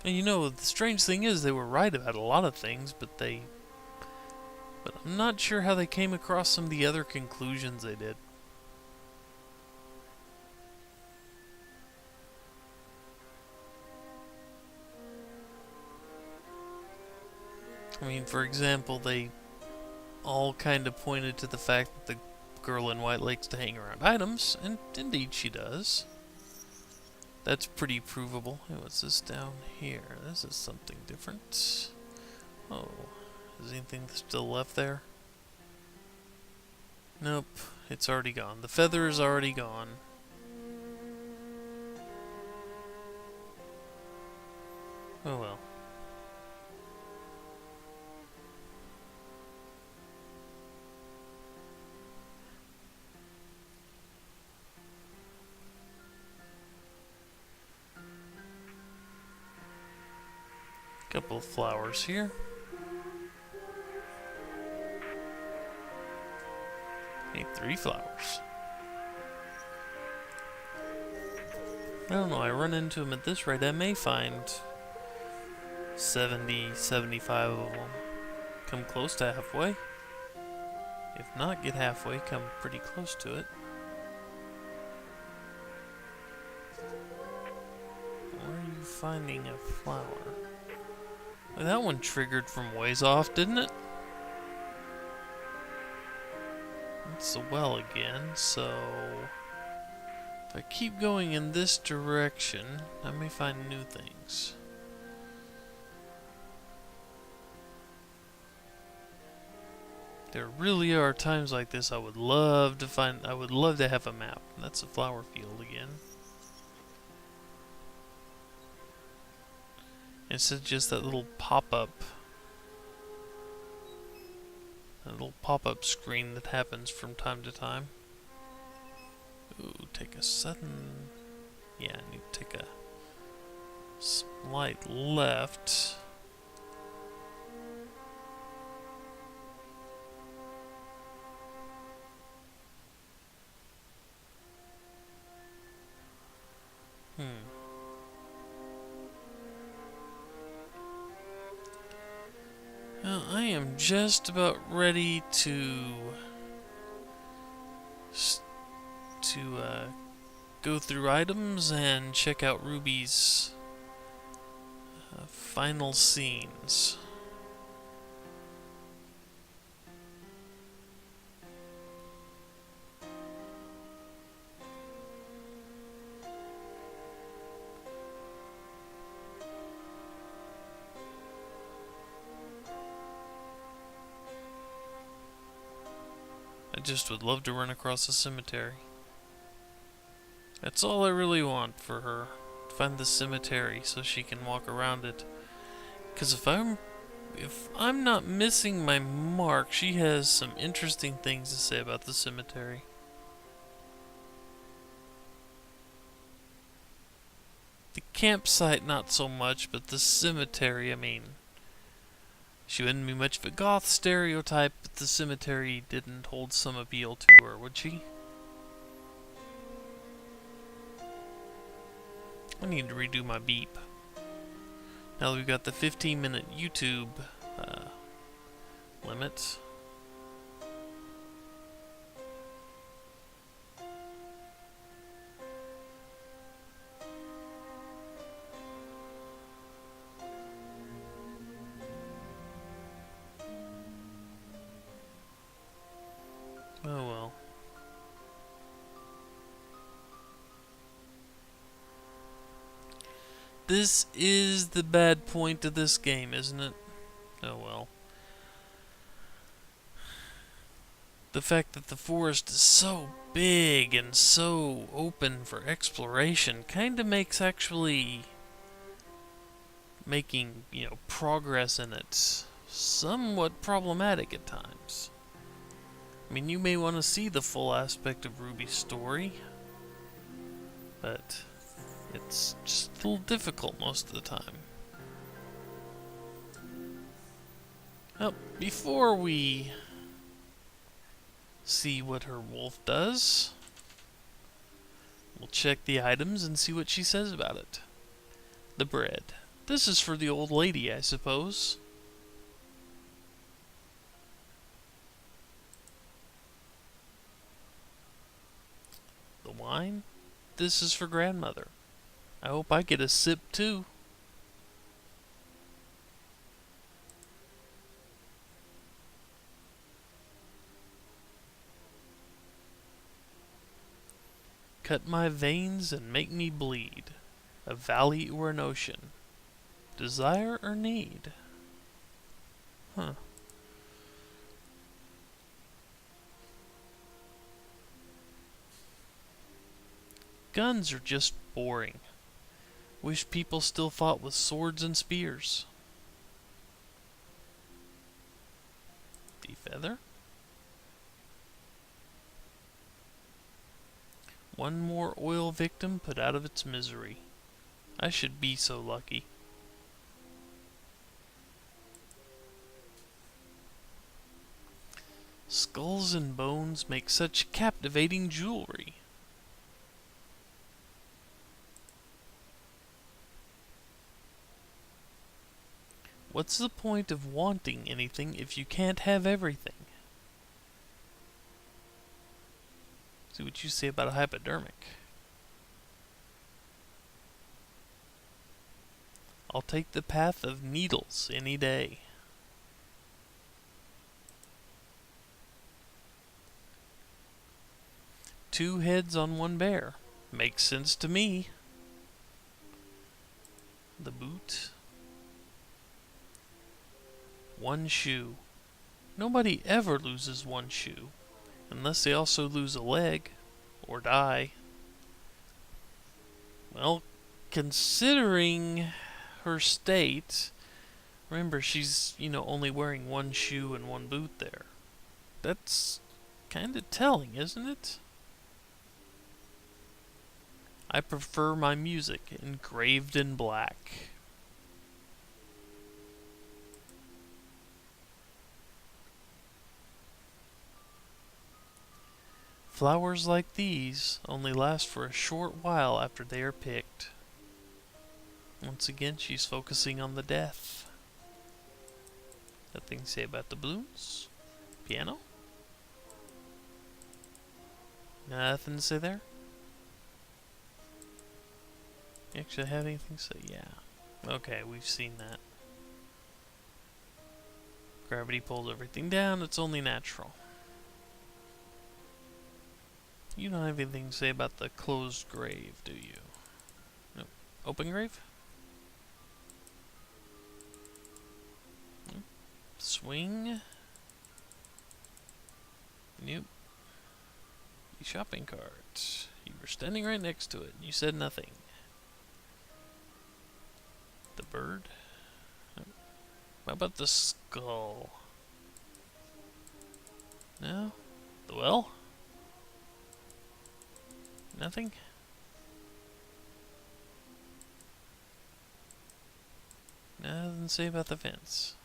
And you know, the strange thing is they were right about a lot of things, but I'm not sure how they came across some of the other conclusions they did. I mean, for example, they all kind of pointed to the fact that the girl in white likes to hang around items, and indeed she does. That's pretty provable. Hey, what's this down here? This is something different. Oh, is anything still left there? Nope, it's already gone. The feather is already gone. Oh well. Couple of flowers here. Hey, 3 flowers. I don't know, I run into them at this rate, I may find 70, 75 of them. Come close to halfway. If not, get halfway, come pretty close to it. Where are you finding a flower? Well, that one triggered from ways off, didn't it? It's the well again, so if I keep going in this direction, I may find new things. There really are times like this I would love to have a map. That's a flower field again. Instead of just that little pop-up screen that happens from time to time. Ooh, take a sudden... Yeah, I need to take a slight left. Well, I am just about ready to go through items and check out Ruby's final scenes. I just would love to run across a cemetery. That's all I really want for her. Find the cemetery so she can walk around it. Because if I'm not missing my mark, she has some interesting things to say about the cemetery. The campsite not so much, but the cemetery, I mean, she wouldn't be much of a goth stereotype, but the cemetery didn't hold some appeal to her, would she? I need to redo my beep. Now that we've got the 15-minute YouTube limit. Oh well. This is the bad point of this game, isn't it? Oh well. The fact that the forest is so big and so open for exploration kind of makes actually making, progress in it somewhat problematic at times. I mean, you may want to see the full aspect of Ruby's story, but it's just a little difficult most of the time. Well, before we see what her wolf does, we'll check the items and see what she says about it. The bread. This is for the old lady, I suppose. The wine? This is for grandmother. I hope I get a sip too. Cut my veins and make me bleed. A valley or an ocean. Desire or need? Huh. Guns are just boring. Wish people still fought with swords and spears. Defeather? One more oil victim put out of its misery. I should be so lucky. Skulls and bones make such captivating jewelry. What's the point of wanting anything if you can't have everything? See what you say about a hypodermic. I'll take the path of needles any day. Two heads on one bear. Makes sense to me. The boot. One shoe. Nobody ever loses one shoe. Unless they also lose a leg. Or die. Well, considering her state, remember she's, only wearing one shoe and one boot there. That's kind of telling, isn't it? I prefer my music engraved in black. Flowers like these only last for a short while after they are picked. Once again, she's focusing on the death. Nothing to say about the balloons? Piano? Nothing to say there? You actually have anything to say? Yeah. Okay, we've seen that. Gravity pulls everything down, it's only natural. You don't have anything to say about the closed grave, do you? Nope. Open grave? Nope. Swing? Nope. The shopping cart. You were standing right next to it, and you said nothing. The bird? Nope. How about the skull? No? The well? Nothing? Nothing to say about the fence.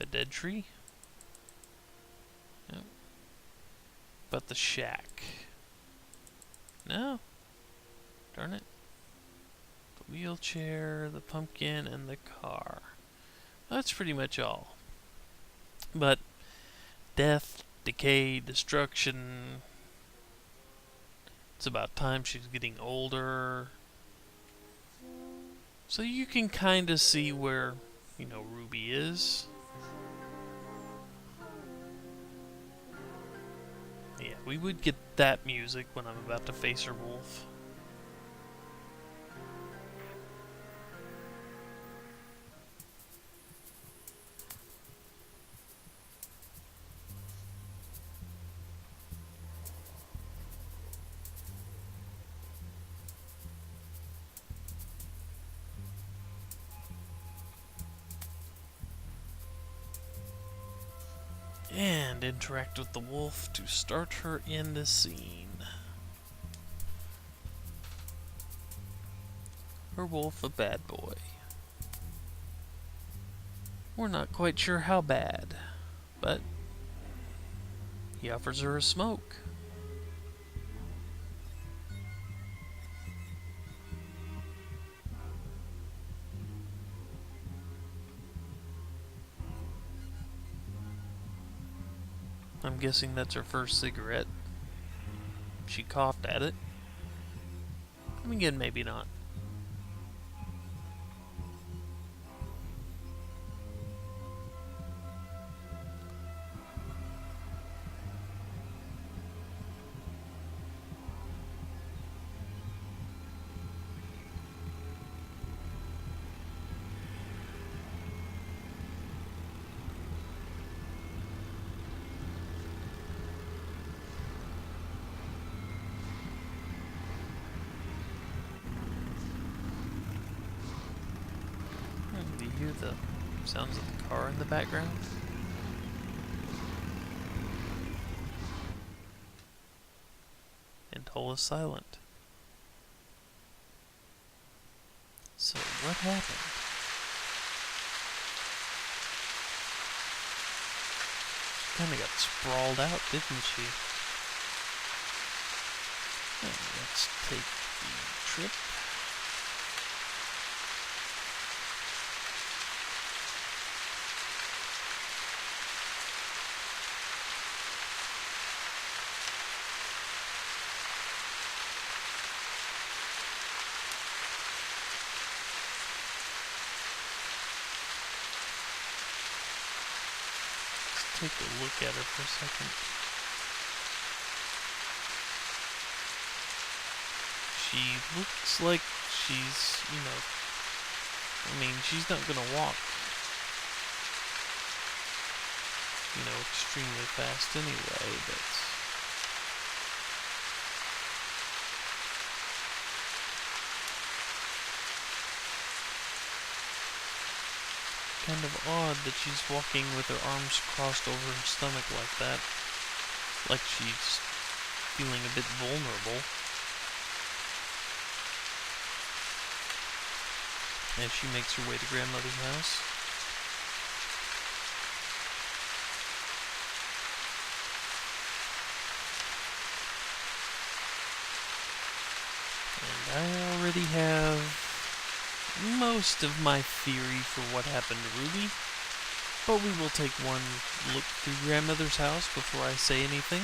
A dead tree? No. About the shack? No. Darn it. The wheelchair, the pumpkin, and the car. That's pretty much all. But death, decay, destruction. It's about time she's getting older. So you can kind of see where, Ruby is. Yeah, we would get that music when I'm about to face her wolf. And interact with the wolf to start her in the scene. Her wolf a bad boy. We're not quite sure how bad, but he offers her a smoke. I'm guessing that's her first cigarette. She coughed at it. I mean, again, maybe not. Do you hear the sounds of the car in the background? And Toll is silent. So, what happened? She kinda got sprawled out, didn't she? Let's take the trip. Take a look at her for a second. She looks like she's, I mean, she's not gonna walk, extremely fast anyway, but kind of odd that she's walking with her arms crossed over her stomach like that. Like she's feeling a bit vulnerable. As she makes her way to Grandmother's house. And I already have most of my theory for what happened to Ruby, but we will take one look through Grandmother's house before I say anything.